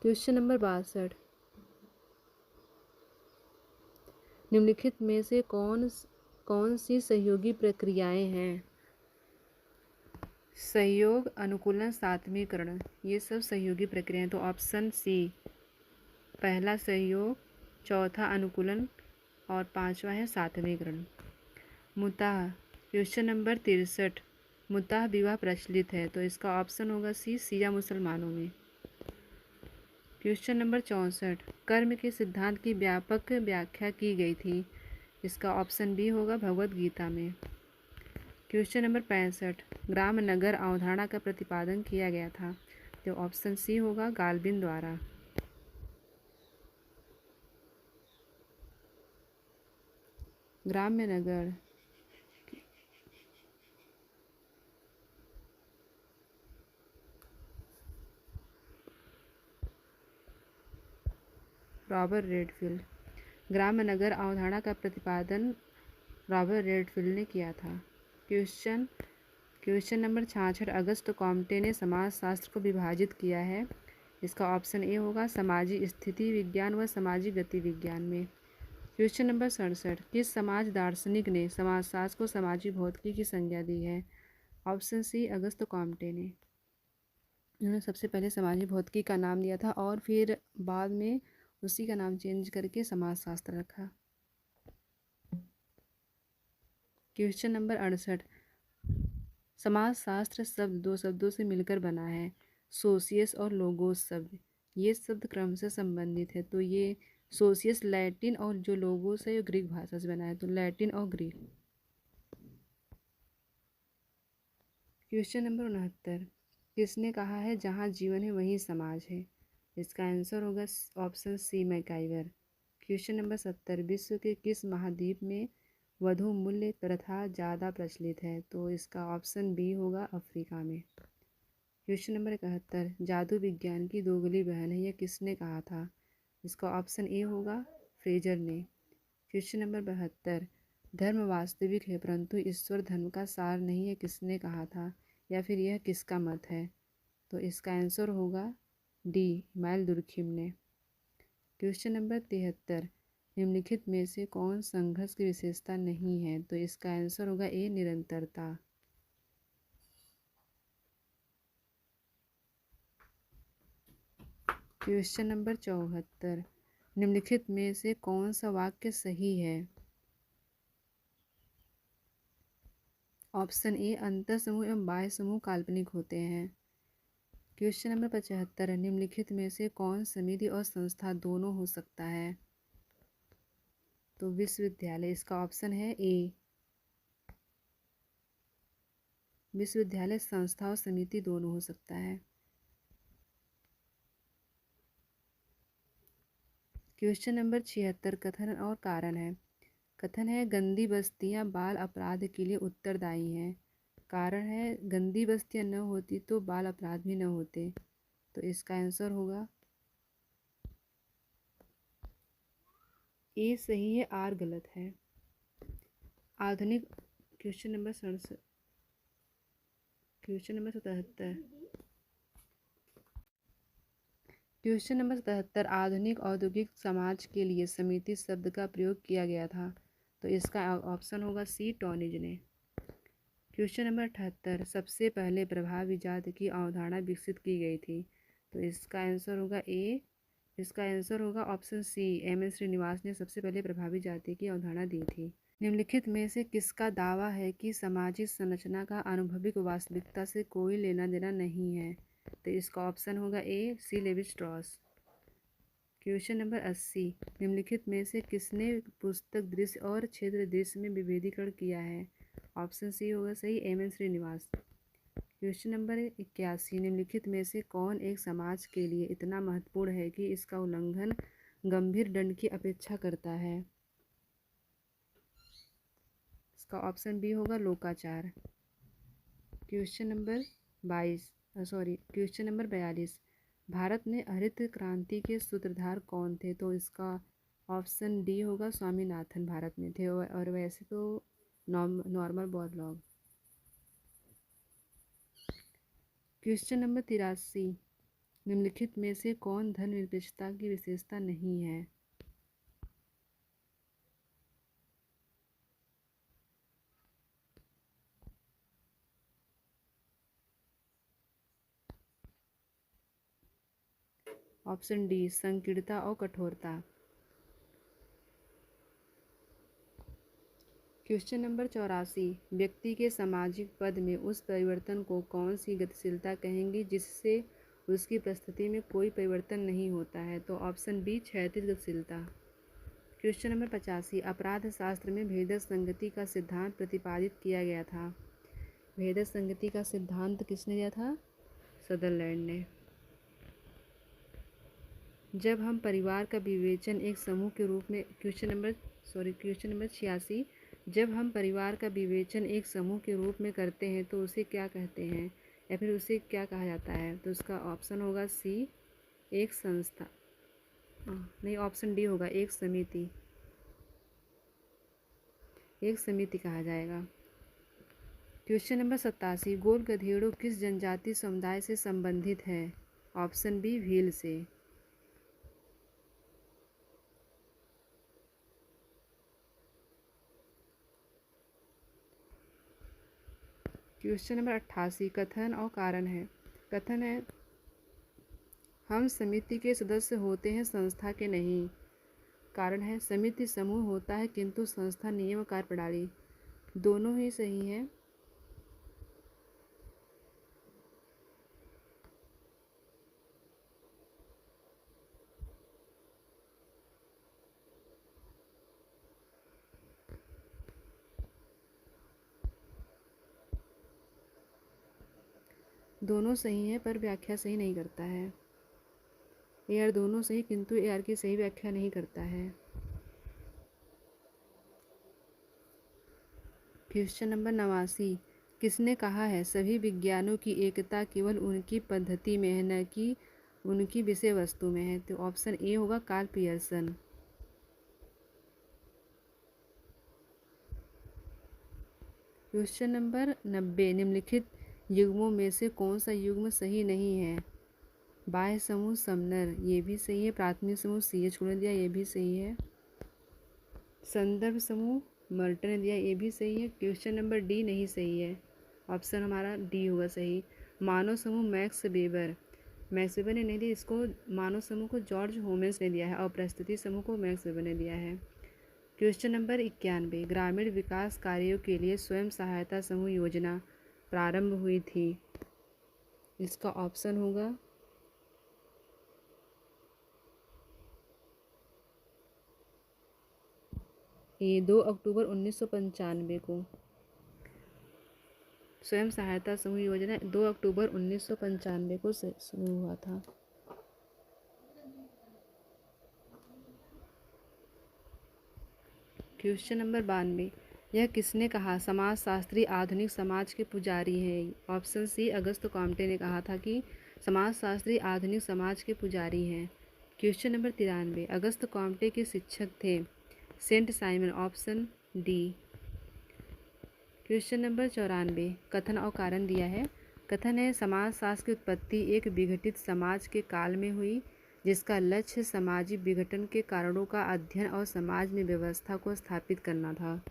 Question number 62, निम्नलिखित में से कौन सी सहयोगी प्रक्रियाएं हैं? सहयोग, अनुकूलन, सात्मीकरण, ये सब सहयोगी प्रक्रियाएं। तो ऑप्शन सी, पहला सहयोग, चौथा अनुकूलन और पांचवा है सात्मीकरण। मुताह, क्वेश्चन नंबर 63, मुताह विवाह प्रचलित है, तो इसका ऑप्शन होगा सी, शिया मुसलमानों में। क्वेश्चन नंबर 64, कर्म के सिद्धांत की व्यापक व्याख्या की गई थी, इसका ऑप्शन बी होगा भगवत गीता में। क्वेश्चन नंबर 65, ग्राम नगर अवधारणा का प्रतिपादन किया गया था, तो ऑप्शन सी होगा गाल्बिन द्वारा। ग्राम्य नगर, रॉबर्ट रेडफील्ड। ग्राम्य नगर अवधारणा का प्रतिपादन रॉबर्ट रेडफील्ड ने किया था। क्वेश्चन नंबर 66, अगस्त कॉम्टे ने समाजशास्त्र को विभाजित किया है, इसका ऑप्शन ए होगा सामाजिक स्थिति विज्ञान व सामाजिक गति विज्ञान में। क्वेश्चन नंबर 67, किस समाज दार्शनिक ने समाजशास्त्र को सामाजिक भौतिकी की संज्ञा दी है? ऑप्शन सी, अगस्त कॉम्टे ने। उन्होंने सबसे पहले सामाजिक भौतिकी का नाम दिया था और फिर बाद में उसी का नाम चेंज करके समाजशास्त्र रखा। क्वेश्चन नंबर 68, समाजशास्त्र शब्द दो शब्दों से मिलकर बना है, सोशियस और लोगोस शब्द, ये शब्द क्रम से संबंधित है, तो ये सोशियस लैटिन और जो लोगोस है ये ग्रीक भाषा से बना है, तो लैटिन और ग्रीक। क्वेश्चन नंबर 69, किसने कहा है जहाँ जीवन है वहीं समाज है? इसका आंसर होगा option C, MacIver. Question number 70, विश्व के किस महाद्वीप में वधु मूल्य प्रथा ज़्यादा प्रचलित है? तो इसका ऑप्शन बी होगा अफ्रीका में। क्वेश्चन नंबर 71, जादू विज्ञान की दोगली बहन है, यह किसने कहा था? इसका ऑप्शन ए होगा फ्रेजर ने। क्वेश्चन नंबर 72, धर्म वास्तविक है परंतु ईश्वर धर्म का सार नहीं है, किसने कहा था या फिर यह किसका मत है? तो इसका आंसर होगा डी, माइल दुर्खिम ने। क्वेश्चन नंबर 73, निम्नलिखित में से कौन संघर्ष की विशेषता नहीं है? तो इसका आंसर होगा ए, निरंतरता। क्वेश्चन नंबर 74, निम्नलिखित में से कौन सा वाक्य सही है? ऑप्शन ए, अंतर समूह एवं बाह्य समूह काल्पनिक होते हैं। क्वेश्चन नंबर 75, निम्नलिखित में से कौन समिति और संस्था दोनों हो सकता है? तो विश्वविद्यालय, इसका ऑप्शन है ए, विश्वविद्यालय संस्था और समिति दोनों हो सकता है। क्वेश्चन नंबर 76, कथन और कारण है। कथन है गंदी बस्तियां बाल अपराध के लिए उत्तरदायी हैं। कारण है गंदी बस्तियां न होती तो बाल अपराध भी न होते, तो इसका आंसर होगा ए सही है, आर गलत है। आधुनिक question number 77, question number 77, question number 77, आधुनिक औद्योगिक समाज के लिए समिति शब्द का प्रयोग किया गया था, तो इसका ऑप्शन होगा सी, टॉनिज ने। क्वेश्चन नंबर 78, सबसे पहले प्रभावी जाति की अवधारणा विकसित की गई थी, तो इसका आंसर होगा ए, इसका आंसर होगा ऑप्शन सी, एम.एन. श्रीनिवास ने सबसे पहले प्रभावी जाति की अवधारणा दी थी। निम्नलिखित में से किसका दावा है कि सामाजिक संरचना का अनुभविक वास्तविकता से कोई लेना देना नहीं है? तो इसका ऑप्शन होगा ए, सी, लेवी स्ट्रॉस। क्वेश्चन नंबर 80, निम्नलिखित में से किसने पुस्तक दृश्य और क्षेत्र दृश्य में विभेदीकरण किया है? ऑप्शन सी होगा सही, एम.एन. श्रीनिवास। क्वेश्चन नंबर 81, निम्नलिखित में से कौन एक समाज के लिए इतना महत्वपूर्ण है कि इसका उल्लंघन गंभीर दंड की अपेक्षा करता है? इसका ऑप्शन बी होगा लोकाचार। क्वेश्चन नंबर 42, भारत में हरित क्रांति के सूत्रधार कौन थे? तो इसका ऑप्शन डी होगा स्वामीनाथन भारत में थे, और वैसे तो नॉर्मल बोरलॉग। क्वेश्चन नंबर 83, निम्नलिखित में से कौन धर्मनिरपेक्षता की विशेषता नहीं है? ऑप्शन डी संकीर्णता और कठोरता। क्वेश्चन नंबर 84, व्यक्ति के सामाजिक पद में उस परिवर्तन को कौन सी गतिशीलता कहेंगे जिससे उसकी परिस्थिति में कोई परिवर्तन नहीं होता है? तो ऑप्शन बी क्षैतिज गतिशीलता। क्वेश्चन नंबर 85, अपराध शास्त्र में भेदक संगति का सिद्धांत प्रतिपादित किया गया था। भेदक संगति का सिद्धांत किसने दिया था? सदरलैंड ने। जब हम परिवार का विवेचन एक समूह के रूप में क्वेश्चन नंबर 86, जब हम परिवार का विवेचन एक समूह के रूप में करते हैं तो उसे क्या कहते हैं या फिर उसे क्या कहा जाता है? तो उसका ऑप्शन होगा सी एक संस्था, नहीं ऑप्शन डी होगा एक समिति, एक समिति कहा जाएगा। क्वेश्चन नंबर 87, गोल गधेड़ों किस जनजाति समुदाय से संबंधित है? ऑप्शन बी भील से। क्वेश्चन नंबर 88, कथन और कारण है। कथन है हम समिति के सदस्य होते हैं, संस्था के नहीं। कारण है समिति समूह होता है किंतु संस्था नियम कार्यप्रणाली। दोनों ही सही है। दोनों सही है पर व्याख्या सही नहीं करता है। ए आर दोनों सही किंतु ए आर की सही व्याख्या नहीं करता है। क्वेश्चन नंबर 89, किसने कहा है सभी विज्ञानों की एकता केवल उनकी पद्धति में है न कि उनकी विषय वस्तु में है? तो ऑप्शन ए होगा कार्ल पियर्सन। क्वेश्चन नंबर 90, निम्नलिखित युग्मों में से कौन सा युग्म सही नहीं है? बाह्य समूह समनर, ये भी सही है। प्राथमिक समूह CH को ने दिया, ये भी सही है। संदर्भ समूह मर्टन ने दिया, ये भी सही है। क्वेश्चन नंबर डी नहीं सही है, ऑप्शन हमारा डी होगा सही। मानव समूह मैक्स वेबर ने नहीं दिया, इसको मानव समूह को जॉर्ज होमेस ने दिया है और परिस्थिति समूह को मैक्स वेबर ने दिया है। क्वेश्चन नंबर 91, ग्रामीण विकास कार्यों के लिए स्वयं सहायता समूह योजना प्रारंभ हुई थी। इसका ऑप्शन होगा ये 2 अक्टूबर 1995 को स्वयं सहायता समूह योजना 2 अक्टूबर 1995 को शुरू हुआ था। क्वेश्चन नंबर 92, यह किसने कहा समाजशास्त्री आधुनिक समाज के पुजारी हैं? ऑप्शन सी अगस्त कॉम्टे ने कहा था कि समाजशास्त्री आधुनिक समाज के पुजारी हैं। क्वेश्चन नंबर 93, अगस्त कॉम्टे के शिक्षक थे Saint Simon, option D. Question number 94, कथन और कारण दिया है। कथन है समाजशास्त्र की उत्पत्ति एक विघटित समाज के काल में हुई जिसका लक्ष्य सामाजिक विघटन के कारणों का अध्ययन और समाज में व्यवस्था को स्थापित करना था।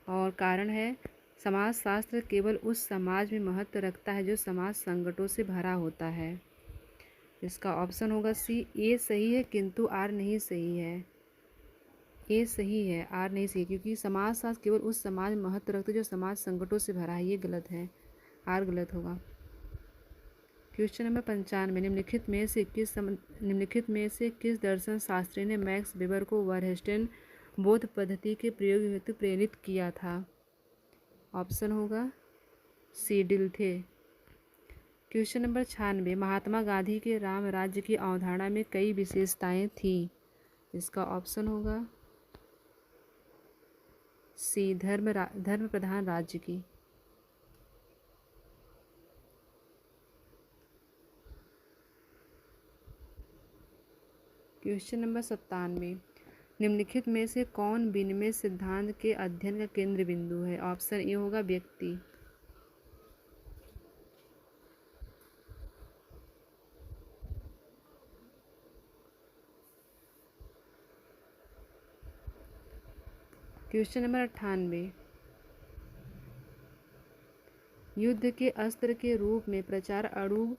और कारण है समाजशास्त्र केवल उस समाज में महत्व रखता है जो समाज संकटों से भरा होता है। इसका ऑप्शन होगा सी ए सही है किंतु आर नहीं सही है। ए सही है, आर नहीं सही, क्योंकि समाजशास्त्र केवल उस समाज में महत्व रखता है जो समाज संकटों से भरा है, ये गलत है, आर गलत होगा। क्वेश्चन नंबर 95, निम्नलिखित में से किस दर्शन शास्त्री ने मैक्स वेबर को वर्हस्टेन बोध पद्धति के प्रयोग हेतु प्रेरित किया था? ऑप्शन होगा सी डिल्थे। क्वेश्चन नंबर 96, महात्मा गांधी के राम राज्य की अवधारणा में कई विशेषताएं थी। इसका ऑप्शन होगा सी धर्म प्रधान राज्य की। क्वेश्चन नंबर 97, निम्नलिखित में से कौन विनिमय सिद्धांत के अध्ययन का केंद्र बिंदु है? ऑप्शन ए होगा व्यक्ति। क्वेश्चन नंबर 98, युद्ध के अस्त्र के रूप में प्रचार अणु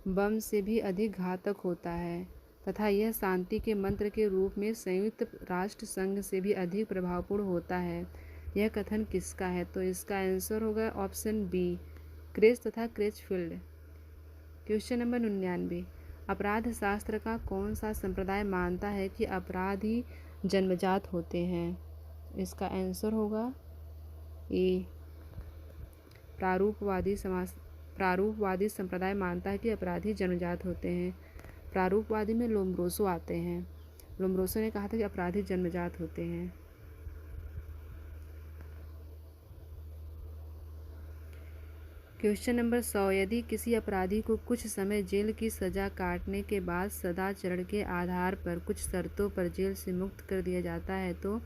बम से भी अधिक घातक होता है तथा यह शांति के मंत्र के रूप में संयुक्त राष्ट्र संघ से भी अधिक प्रभावपूर्ण होता है। यह कथन किसका है? तो इसका आंसर होगा ऑप्शन बी, क्रेच तथा क्रेचफील्ड। क्वेश्चन नंबर 99, अपराध शास्त्र का कौन सा संप्रदाय मानता है कि अपराधी जन्मजात होते हैं? इसका आंसर होगा ए, प्रारूपवादी संप्रदाय मानता है कि अपराधी जन्मजात होते हैं। प्रारूपवादी में लोम्ब्रोसो आते हैं। लोम्ब्रोसो ने कहा था कि अपराधी जन्मजात होते हैं। क्वेश्चन नंबर 100, यदि किसी अपराधी को कुछ समय जेल की सजा काटने के बाद सदाचरण के आधार पर कुछ शर्तों पर जेल से मुक्त कर दिया जाता है तो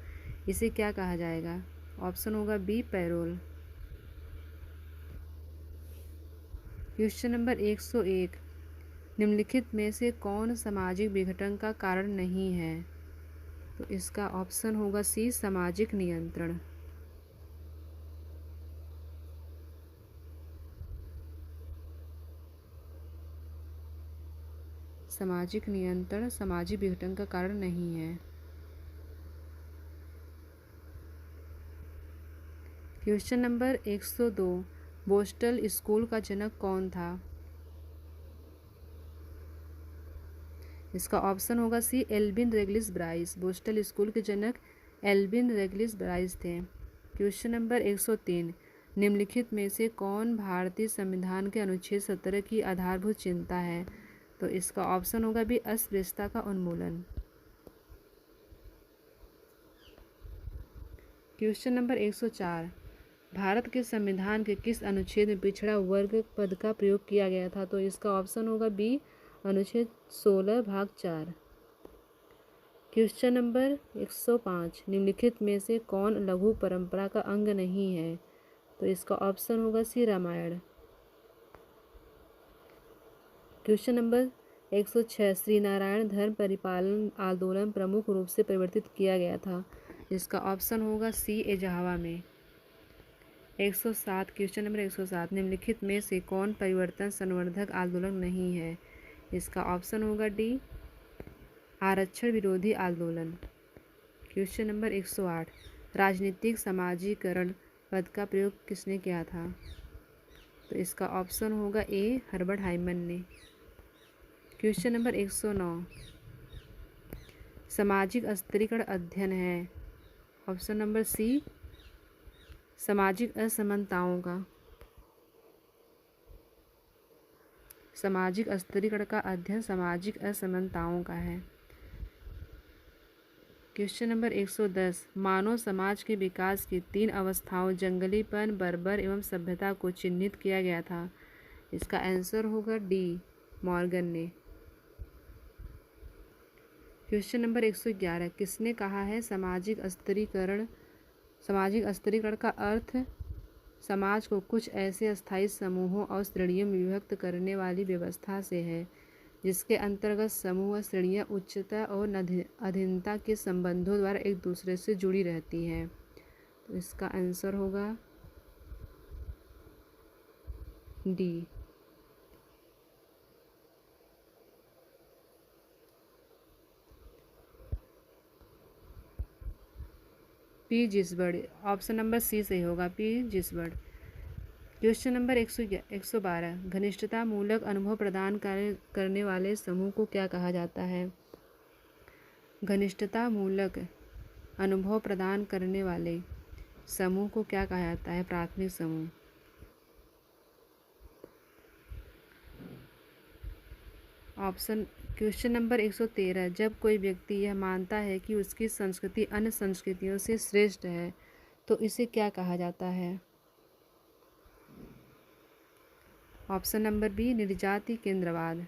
इसे क्या कहा जाएगा? ऑप्शन होगा बी, पैरोल। क्वेश्चन नंबर 101, निम्नलिखित में से कौन सामाजिक विघटन का कारण नहीं है? तो इसका ऑप्शन होगा सी, सामाजिक नियंत्रण। सामाजिक नियंत्रण सामाजिक विघटन का कारण नहीं है। क्वेश्चन नंबर 102, बोस्टन स्कूल का जनक कौन था? इसका ऑप्शन होगा सी, एल्विन रेगलिस ब्राइस। बोस्टन स्कूल के जनक एल्विन रेगलिस ब्राइस थे। क्वेश्चन नंबर 103, निम्नलिखित में से कौन भारतीय संविधान के अनुच्छेद 17 की आधारभूत चिंता है? तो इसका ऑप्शन होगा भी, अस्पृश्यता का उन्मूलन। क्वेश्चन नंबर 104, भारत के संविधान के किस अनुच्छेद में पिछड़ा वर्ग पद का प्रयोग किया गया था? तो इसका ऑप्शन होगा बी, अनुच्छेद 16 भाग 4। क्वेश्चन नंबर 105, निम्नलिखित में से कौन लघु परंपरा का अंग नहीं है? तो इसका ऑप्शन होगा सी, रामायण। क्वेश्चन नंबर 106, श्री नारायण धर्म परिपालन आंदोलन प्रमुख रूप से परिवर्तित किया गया था। इसका ऑप्शन होगा सी, एजाहवा में। 107, क्वेश्चन नंबर 107, निम्नलिखित में से कौन परिवर्तन संवर्धक आंदोलन नहीं है? इसका ऑप्शन होगा डी, आरक्षण विरोधी आंदोलन। क्वेश्चन नंबर 108, राजनीतिक समाजीकरण पद का प्रयोग किसने किया था? तो इसका ऑप्शन होगा ए, हर्बर्ट हाइमन ने। क्वेश्चन नंबर 109, सामाजिक अस्थिरीकरण अध्ययन है। ऑप्शन नंबर सी, सामाजिक असमानताओं का। सामाजिक अस्थिरीकरण का अध्ययन सामाजिक असमानताओं का है। क्वेश्चन नंबर 110, मानव समाज के विकास की 3 अवस्थाओं जंगलीपन, बर्बर एवं सभ्यता को चिन्हित किया गया था। इसका आंसर होगा डी, मॉर्गन ने। क्वेश्चन नंबर 111, किसने कहा है सामाजिक अस्थिरीकरण का अर्थ समाज को कुछ ऐसे अस्थायी समूहों और श्रेणियों में विभक्त करने वाली व्यवस्था से है जिसके अंतर्गत समूह व श्रेणियाँ उच्चता और अधीनता के संबंधों द्वारा एक दूसरे से जुड़ी रहती हैं? तो इसका आंसर होगा D. P, Gisbert. Option number C सही होगा, पी, जिसबर्ड। क्वेश्चन नंबर 112, घनिष्ठता मूलक अनुभव प्रदान करने वाले समूह को क्या कहा जाता है? घनिष्ठता मूलक अनुभव प्रदान करने वाले समूह को क्या कहा जाता है? प्राथमिक समूह। ऑप्शन क्वेश्चन नंबर 113, जब कोई व्यक्ति यह मानता है कि उसकी संस्कृति अन्य संस्कृतियों से श्रेष्ठ है तो इसे क्या कहा जाता है? ऑप्शन नंबर बी, निर्जाति केंद्रवाद।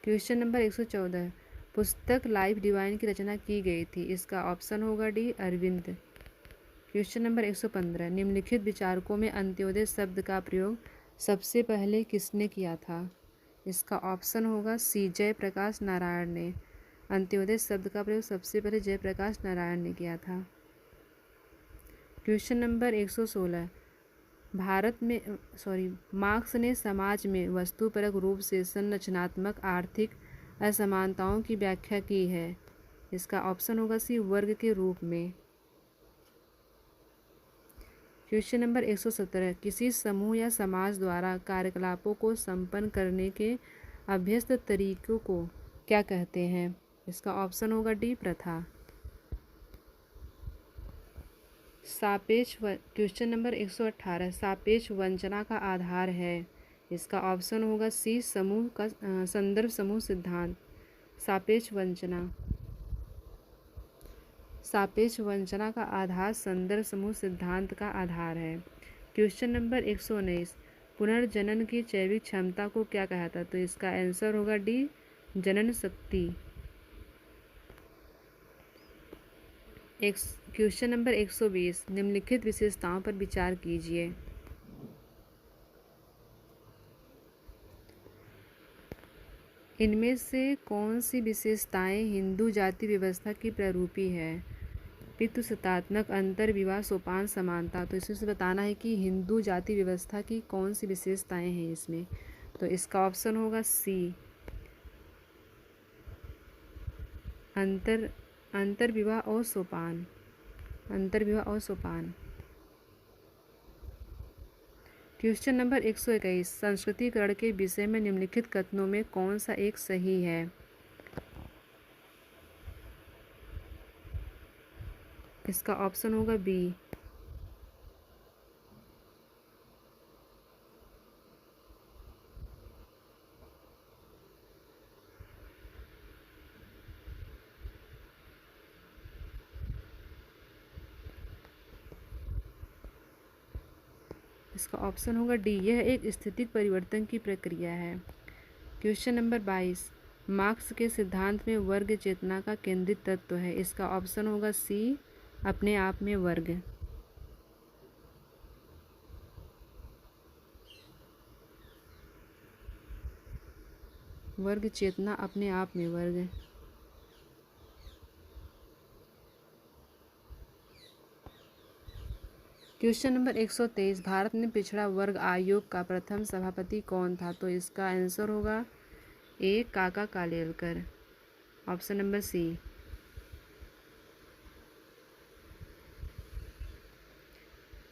क्वेश्चन नंबर 114, पुस्तक लाइफ डिवाइन की रचना की गई थी। इसका ऑप्शन होगा डी, अरविंद। क्वेश्चन नंबर 115, निम्नलिखित विचारकों में अंत्योदय शब्द का प्रयोग सबसे पहले किसने किया था? इसका ऑप्शन होगा सी, जयप्रकाश नारायण ने। अंत्योदय शब्द का प्रयोग सबसे पहले जयप्रकाश नारायण ने किया था। क्वेश्चन नंबर 116, मार्क्स ने समाज में वस्तुपरक रूप से संरचनात्मक आर्थिक असमानताओं की व्याख्या की है। इसका ऑप्शन होगा सी, वर्ग के रूप में। क्वेश्चन नंबर 117, किसी समूह या समाज द्वारा कार्यकलापों को संपन्न करने के अभ्यस्त तरीकों को क्या कहते हैं? इसका ऑप्शन होगा डी, प्रथा। क्वेश्चन नंबर 118, सापेक्ष वंचना का आधार है। इसका ऑप्शन होगा सी, समूह का संदर्भ समूह सिद्धांत। सापेक्ष वंचना का आधार संदर्भ समूह सिद्धांत का आधार है। क्वेश्चन नंबर 119, पुनर्जनन की जैविक क्षमता को क्या कहता? तो इसका आंसर होगा डी, जनन शक्ति। क्वेश्चन नंबर 120, निम्नलिखित विशेषताओं पर विचार कीजिए। इनमें से कौन सी विशेषताएं हिंदू जाति व्यवस्था की प्रारूपी है? पितृसत्तात्मक अंतर विवाह सोपान समानता। तो इसमें से बताना है कि हिंदू जाति व्यवस्था की कौन सी विशेषताएं हैं इसमें। तो इसका ऑप्शन होगा सी, अंतर विवाह और सोपान। क्वेश्चन नंबर 121, संस्कृतिकरण के विषय में निम्नलिखित कथनों में कौन सा एक सही है? इसका ऑप्शन होगा बी। इसका ऑप्शन होगा डी, यह एक स्थितिक परिवर्तन की प्रक्रिया है। क्वेश्चन नंबर 22, मार्क्स के सिद्धांत में वर्ग चेतना का केंद्रित तत्व है। इसका ऑप्शन होगा सी, अपने आप में वर्ग। वर्ग चेतना, अपने आप में वर्ग। क्वेश्चन नंबर 123, भारत में पिछड़ा वर्ग आयोग का प्रथम सभापति कौन था? तो इसका आंसर होगा A, Kaka Kalelkar. Option number C.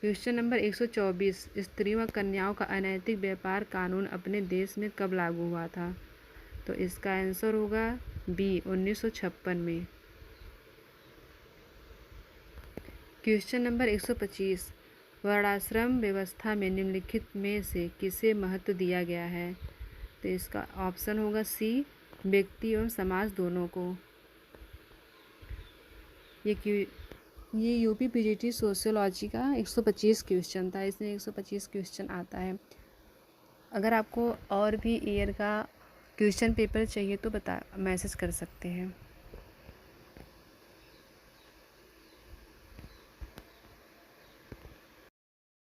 Question number 124, स्त्रियों व कन्याओं का अनैतिक व्यापार कानून अपने देश में कब लागू हुआ था? तो इसका आंसर होगा बी, 1956 में। क्वेश्चन नंबर 125, वर्णाश्रम व्यवस्था में निम्नलिखित में से किसे महत्व दिया गया है? तो इसका ऑप्शन होगा सी, व्यक्ति एवं समाज दोनों को। ये यूपी पीजीटी सोशियोलॉजी का 125 क्वेश्चन था। इसमें 125 क्वेश्चन आता है। अगर आपको और भी ईयर का क्वेश्चन पेपर चाहिए तो मैसेज कर सकते हैं।